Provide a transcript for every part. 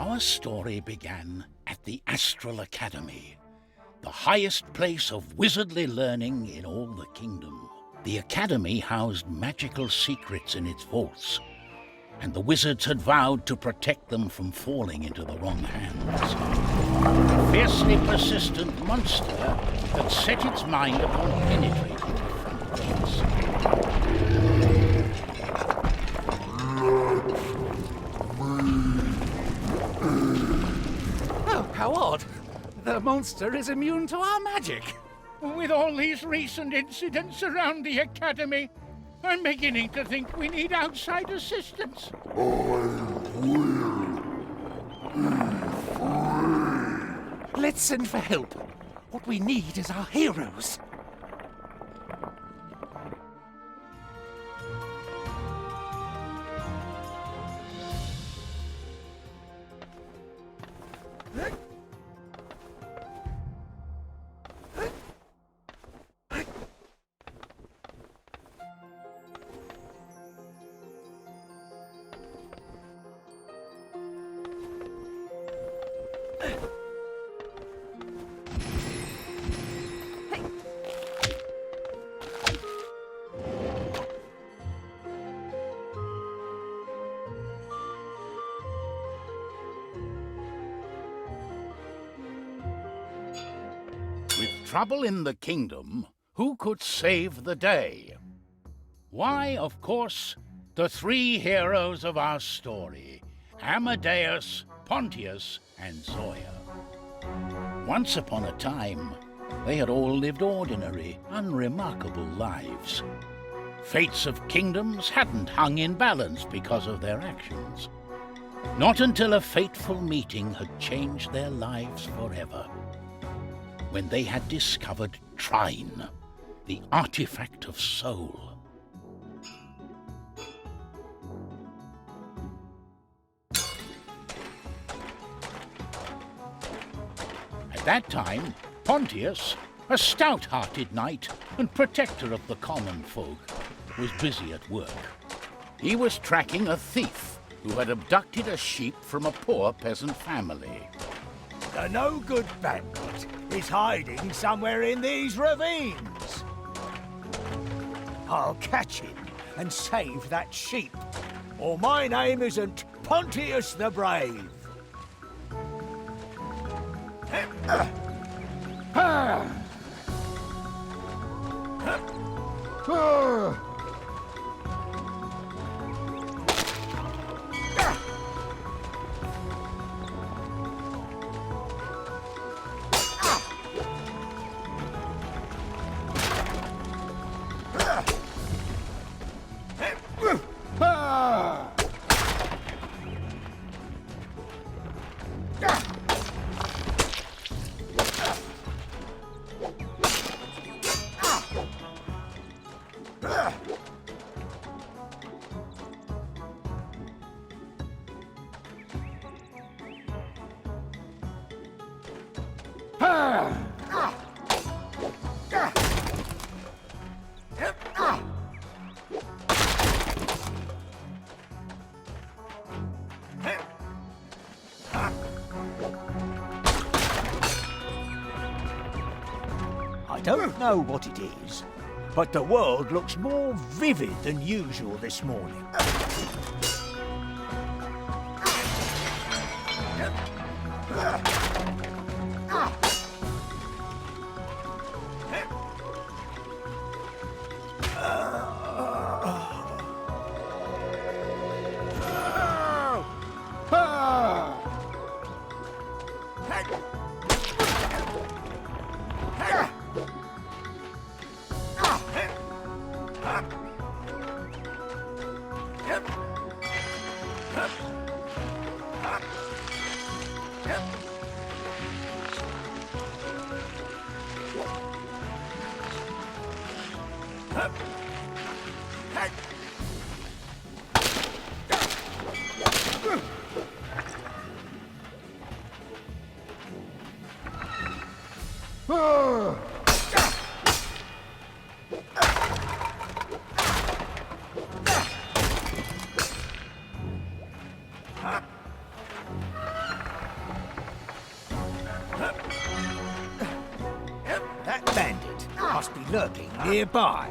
Our story began at the Astral Academy, the highest place of wizardly learning in all the kingdom. The academy housed magical secrets in its vaults, and the wizards had vowed to protect them from falling into the wrong hands. A fiercely persistent monster had set its mind upon penetrating the front gates. Oh, how odd. The monster is immune to our magic. With all these recent incidents around the academy, I'm beginning to think we need outside assistance. Let's send for help. What we need is our heroes. With trouble in the kingdom, who could save the day? Why, of course, the three heroes of our story, Amadeus, Pontius, and Zoya. Once upon a time, they had all lived ordinary, unremarkable lives. Fates of kingdoms hadn't hung in balance because of their actions. Not until a fateful meeting had changed their lives forever. When they had discovered Trine, the artifact of soul. At that time, Pontius, a stout-hearted knight and protector of the common folk, was busy at work. He was tracking a thief who had abducted a sheep from a poor peasant family. The no-good bandit is hiding somewhere in these ravines. I'll catch him and save that sheep, or my name isn't Pontius the Brave. I don't know what it is, but the world looks more vivid than usual this morning. must be lurking nearby.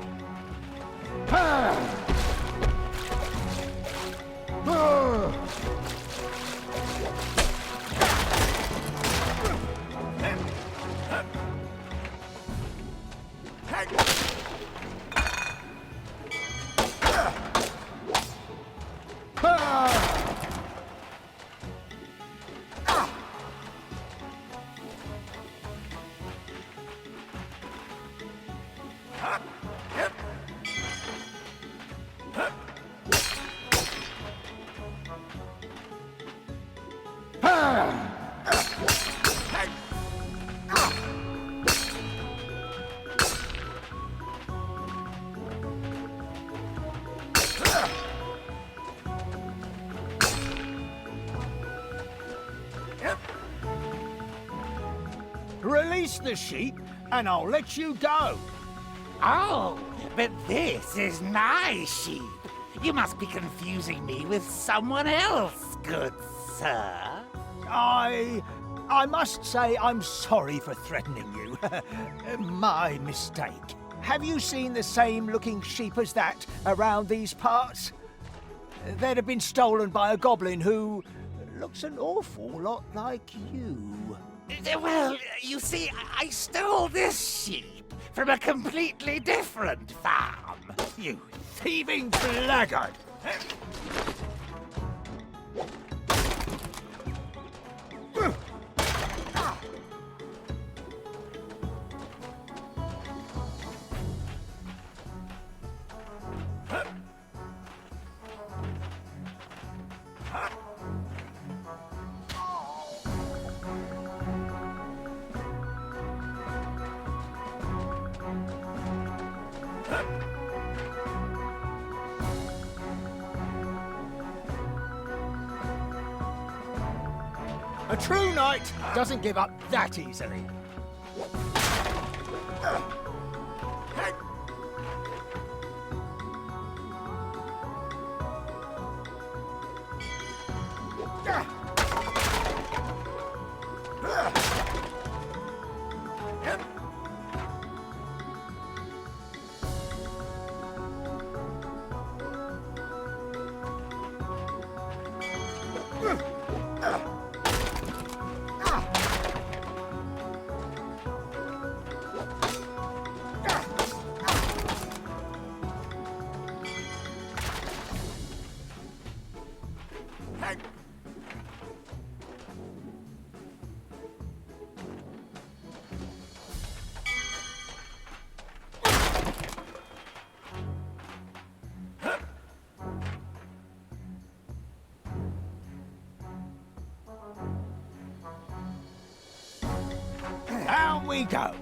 Release the sheep, and I'll let you go. Oh, but this is my sheep. You must be confusing me with someone else, good sir. I must say I'm sorry for threatening you. My mistake. Have you seen the same looking sheep as that around these parts? They'd have been stolen by a goblin who looks an awful lot like you. Well, you see, I stole this sheep from a completely different farm. You thieving blackguard! A true knight doesn't give up that easily. Down we go.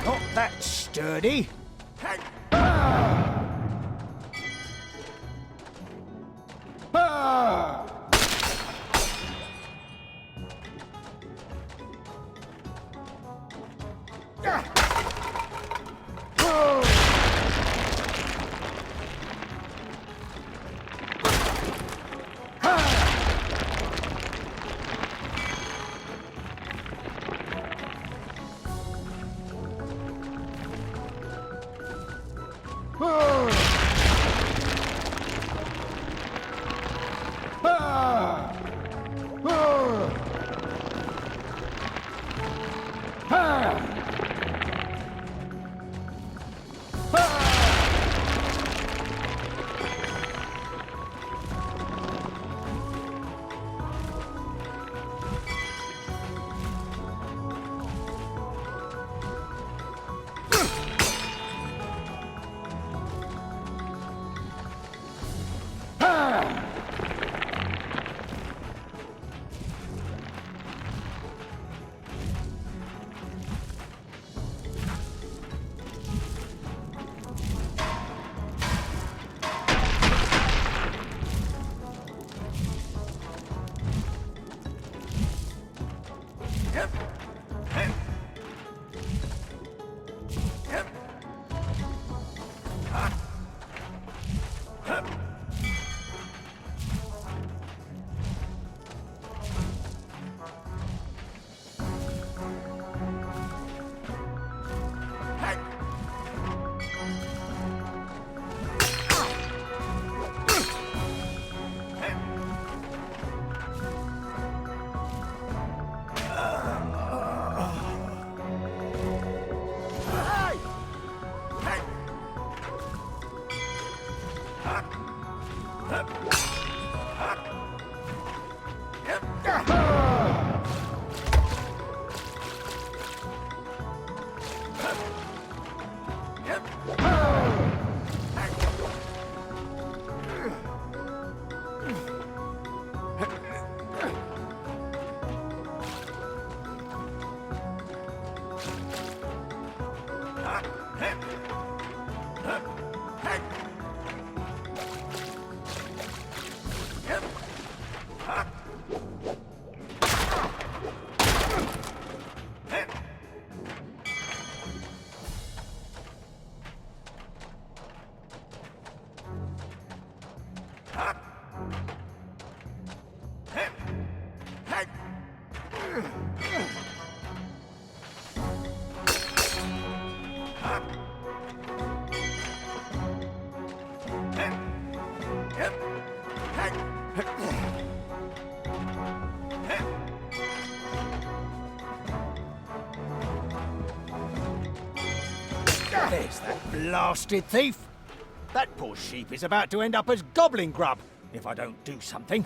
Not that sturdy. There's that blasted thief. That poor sheep is about to end up as goblin grub if I don't do something.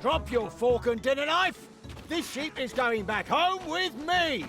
Drop your fork and dinner knife. This sheep is going back home with me.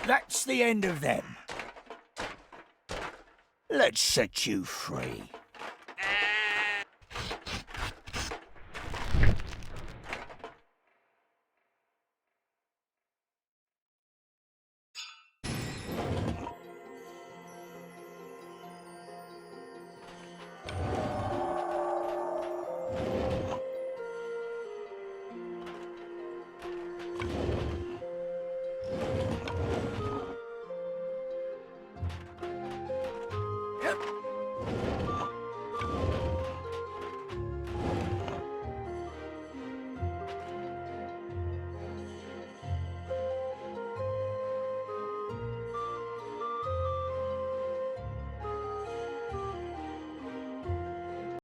That's the end of them. Let's set you free.